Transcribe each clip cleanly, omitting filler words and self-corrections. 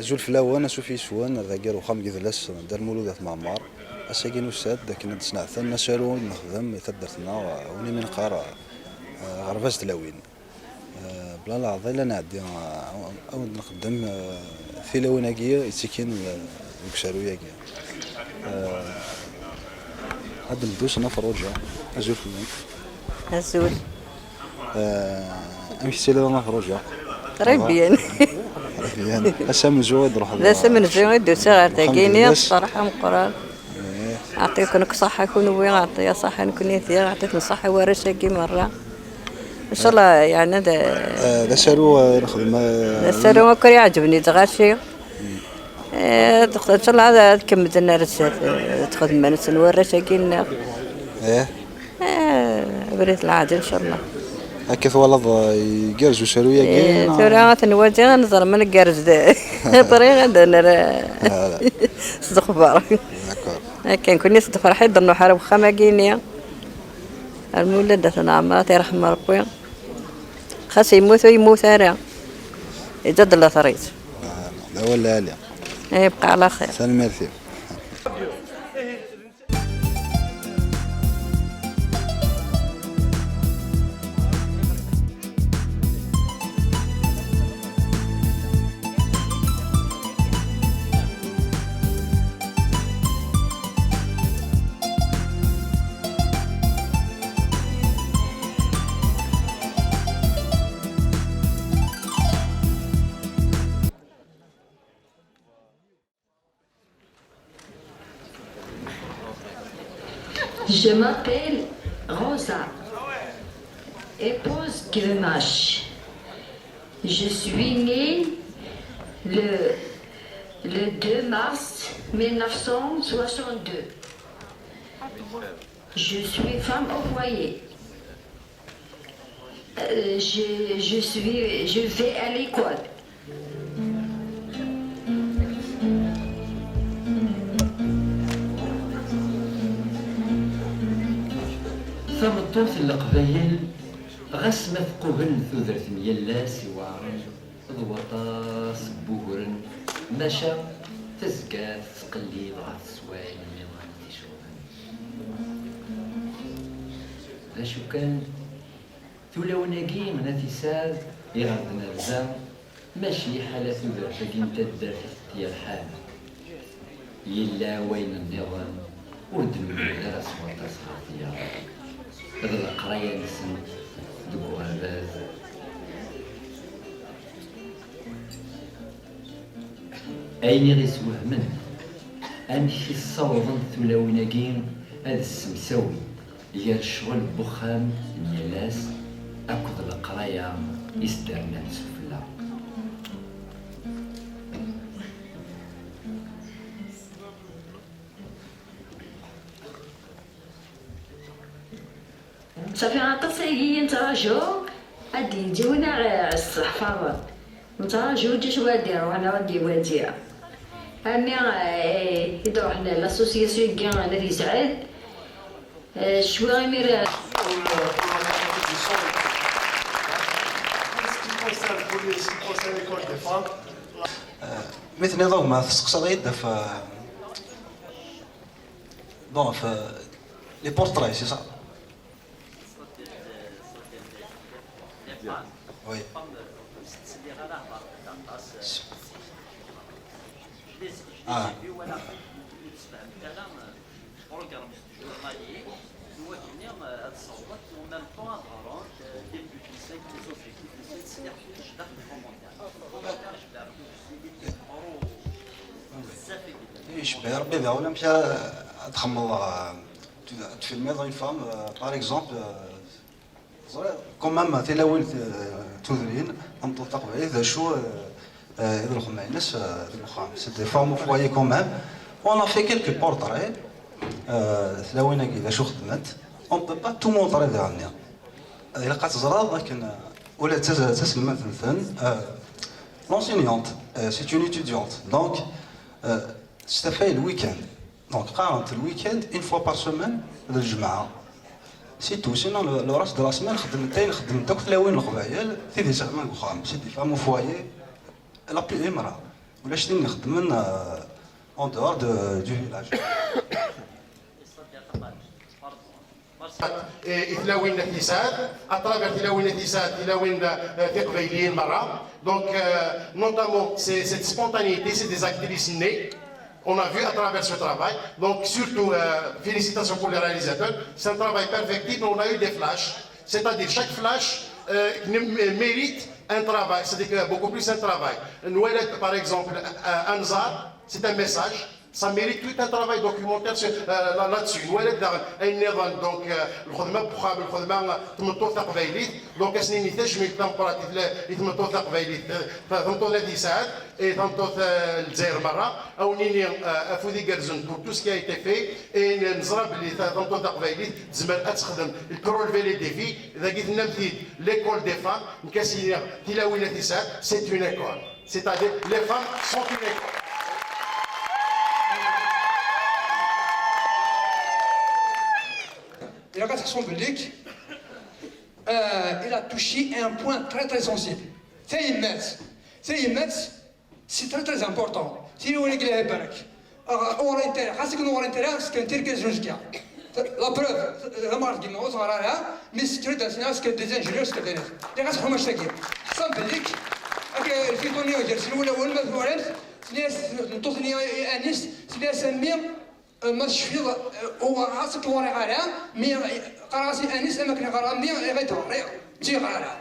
زول فلاوان اشوف يسوان ذاكر وخام كيدلاس دار مولودات معمار اساكين وساد كنا نسنعثن نسالو نخدم تدرتنا وني من قارا غرفاز تلاوين بلا لا ظل نعدي او نخدم في لوناكيه يتسكين الكشارويه هاد ندوس انا فروجه ازول فيك الزول امشي سيلا انا فروجه ربيان ربيان اسام زود روح ذا سمن زين دوسا عطيني الصراحه مقران اعطيكم صحه كون وين اعطي صحه نكون يثير عطيت صحه ورشاكي مره ان شاء الله يعني هذا سالو نخدم السالو ما كان يعجبني تغاشي ان شاء الله هذا كملت لنا رسالة تخدم ناس ورشاكي بريت العادي ان شاء الله هكا ولد يجرجو سالويا كاين ترى تنواجه نظر من الجرج ده طريقه انا صدق بارك كان كوني صدق فرحي ضنو حرب خماقينيا المولد نعمات يرحم ربي خاص يموت انا يجد الله ثريت لا ولا لا يبقى على خير سلام ميرسي. Je m'appelle Rosa, épouse Gilmash. Je suis née le 2 mars 1962. Je suis femme au foyer. Je vais à l'école. ثمطوط القبايل غاس ما ثقوهن ثوذرت ميلاس وعرج ضوطاس بوهرن ماشا تزكات تقليد غاث سواين نظام تيشوفن ذا شو كان ثولوناكي من تيساد يغضنا الزام ماشي حالة ثوذرت كين تدار ديال الحال يلا وين النظام ودن درس وتصحى ديال هذا القراية نسن دبو هباز أيني غيسوه من أمشي الصوضن ثلاويناكين هذا السمساوي ديال الشغل بخام نيالاس أكد القراية يسترنا سفلا صافي غنقصي نتراجعو غادي نديونا على الصحفاضة نتراجعو جا شو غاديرو انا غادي واديها امي يدرو حنا لاسوسياسيون كاع نادي سعاد شوي غيمير مثل نظام ما تسقسى غيدا في لي بورتري سي صا Oui. Ah. يشبه ربي بها ولا مشى تخمم تفيلمي dans une femme par exemple كومام تلاوين تودرين نمطو تقبعي ذا شو يدرخ مع الناس في المخام سي دي فام فوايي كومام وانا في كيلكو بورتري تلاوينا كي شو خدمت اون بو با تو مونطري ديالنا الا بقات تزراد لكن ولا تسلم مثلا لونسينيونت سي اون ايتيديونت دونك تستفاي الويكاند دونك قارنت الويكاند اون فوا بار سومان الجمعه سي تو سينون لو راس دو لا سمان خدمت دوك تلاوين القبايل تيدي زعما الوخام سي دي فام فوايي لا بي امراه ولا شتي نخدم اون دور دو فيلاج. تلاوين الاقتصاد اترافير تلاوين الاقتصاد تلاوين تقبيليين مرة. Donc notamment cette spontanéité, c'est des actrices nées. On a vu à travers ce travail. Donc surtout félicitations pour les réalisateurs. C'est un travail perfectible. On a eu des flashs, c'est-à-dire chaque flash mérite un travail, c'est-à-dire beaucoup plus un travail. Nouellet par exemple, Anzar, c'est un message. Ça mérite tout un travail documentaire là-dessus. Donc, الخدمة بخام الخدمة تمطوط قبيليت. Donc أسنين نتاج من تمبراتيف يتمطوط قبيليت. تمطوط الإسعاد تمطوط الجزائر مرة. أو نيني أفودي جرزن pour tout ce qui a été fait. نزرب اللي تمطوط قبيليت زمان أتخدم الكرول فيلي ديفي. إذا قلت نمثيل l'école des femmes نكاسينير تلاوين الإسعاد c'est une école. C'est-à-dire les femmes sont une école. Il a touché un point très sensible. C'est très important. Si vous voulez que les la preuve, la marque qui nous a là, mais c'est très intéressant que des ingénieurs se connaissent. Les gars sont مشتاقين. Ça me dit que في دنيا جالسين ولا مثلا سناس نتصني انيس سناس ميم ما تشفي هو راسك ورا على مي قراسي انيس اما كنا قرا مي غير تجي قرا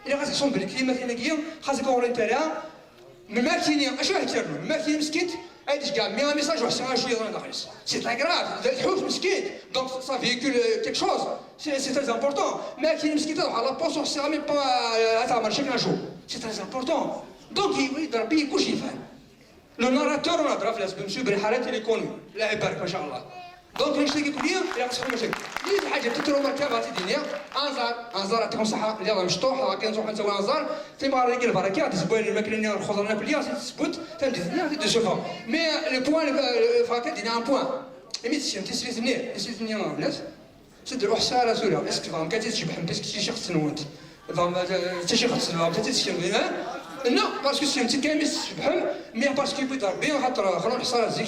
الا خاصك تصوم بالك كيما كاين كيا خاصك ورا انت لا الماكينه اش راح تسرلو الماكينه مسكيت هادي كاع مي ميساج واحد شويه داخلس سي تري كراف الحوت مسكين دونك سا فيكول كيك شوز سي تري امبورطون ماكينه مسكيت على لا بوس سي ميم با تعمل شكل نشوف سي تري امبورطون دونك يقدر بيه كلشي يفهم لو ناراتور ولا ضرب لازم نمشيو بالحالات اللي يكونوا الله يبارك ما شاء الله دونك واش تلقى كل يوم يا خصك مشاكل اللي حاجه تترو مركبات الدنيا انزار يعطيكم الصحه يلاه مشطوح راه كنروح نسوي انزار تيما راه كاين البركه تسبوين الماكله اللي الخضر ناكل ليها تثبت فهمتي دو شوفون مي لو بوان فاكا دينا ان بوان ايميسيون تسليت منيح تسليت منيح الناس سدروا حساره سولا اسك فهم كاتي تشبح باسكو شي خص نونت فهم حتى شي خص نونت حتى شي لا باسكو سي انت كامل تسبحهم مي باسكو يقدر بيان خاطر خلو الحصاره زيك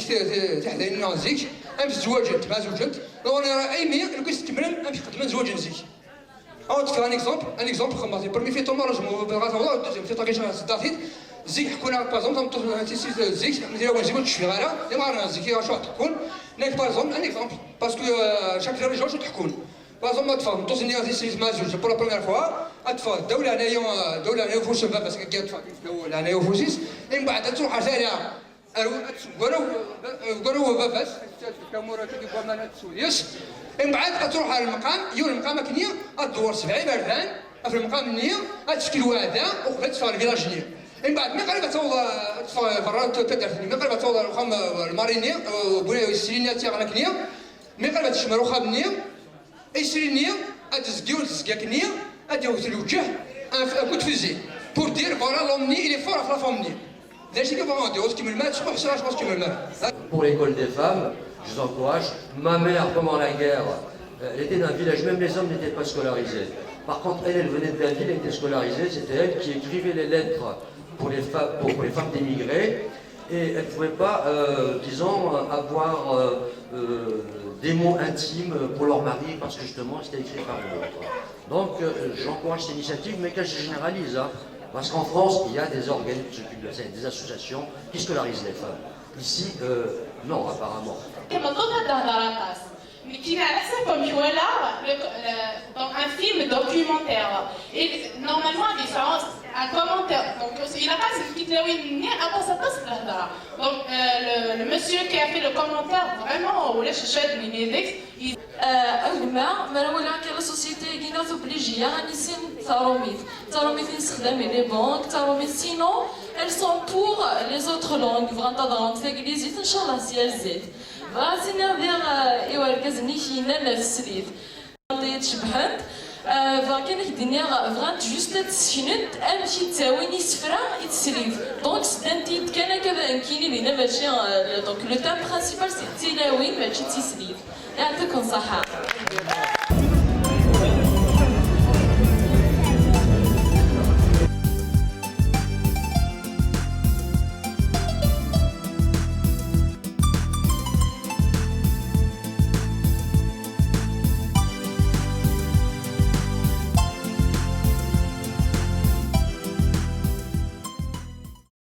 تحدينا زيك امس زواجت ما زوجت لو انا اي مي لو كنت تمرن امشي خدمه زواج زيك او تفهم ان اكزومبل خماتي برمي في توماج بغات والله دوزيام في طاقيش صداتيت زيك حكونا بازون تم تيسي زيك مدير واش يقول شويه غير ديما زيك شو تكون ناك بازون ان اكزومبل باسكو شاك جوري جوج تحكون بازون ما تفهم توصلني هذه سيز ما زوج بور لا بروميير فوا اطفال الدوله هنايا فوش باب باسكو كاين اطفال الاول هنايا فوسيس من بعد تروح زارع قالوا باباس كامورا تجي بومانا تسوديس من بعد تروح على المقام المقام كنيه الدور 7 بردان في المقام النيه تشكل وادا وخذت في الفيلاج نيه من بعد ما قريبه توضى فرات تدرسني ما قريبه توضى الخام المارينيه بويا السيرينيه تاعنا كنيه ما قريبه تشمرو خابنيه اي سيرينيه اتزكيو تزكاكنيه اديو في الوجه ان كنت فيزي بور دير فوالا لومني الي فور في لا فامني. Pour l'école des femmes, je vous encourage. Ma mère, pendant la guerre, elle était d'un village, même les hommes n'étaient pas scolarisés. Par contre, elle venait de la ville, elle était scolarisée, c'était elle qui écrivait les lettres pour les femmes d'émigrés. Et elle ne pouvait pas, disons, avoir des mots intimes pour leur mari, parce que justement, c'était écrit par une autre. Donc, j'encourage cette initiative, mais qu'elle se généralise. Hein. Parce qu'en France, il y a des organismes qui s'occupent de ça, des associations qui scolarisent les femmes. Ici, non, apparemment. Mais qui n'a comme là, dans un film documentaire. Et normalement, un commentaire. Donc, il n'a pas expliqué avant ça passe là. Donc, le monsieur qui a fait le commentaire, vraiment, on l'a cherché de l'Inédex. ما ولا كاين لا سوسيتي كاينه اوبليجيه غنسين تاروميت نستخدم لي بونك تاروميت سينو elles sont pour les autres langues فغنتظر الانجليزيه ان شاء الله سيازيت غاسي ندير يوركزني فينا نفسريت تشبحت فكان الدنيا فغانت جوست تسكنت امشي تساويني سفره يتسريف دونك سدنتي كان كذا كاينين لينا ماشي دونك لو تام برينسيبال سي تيلاوين ماشي تيسريف يعطيكم الصحه.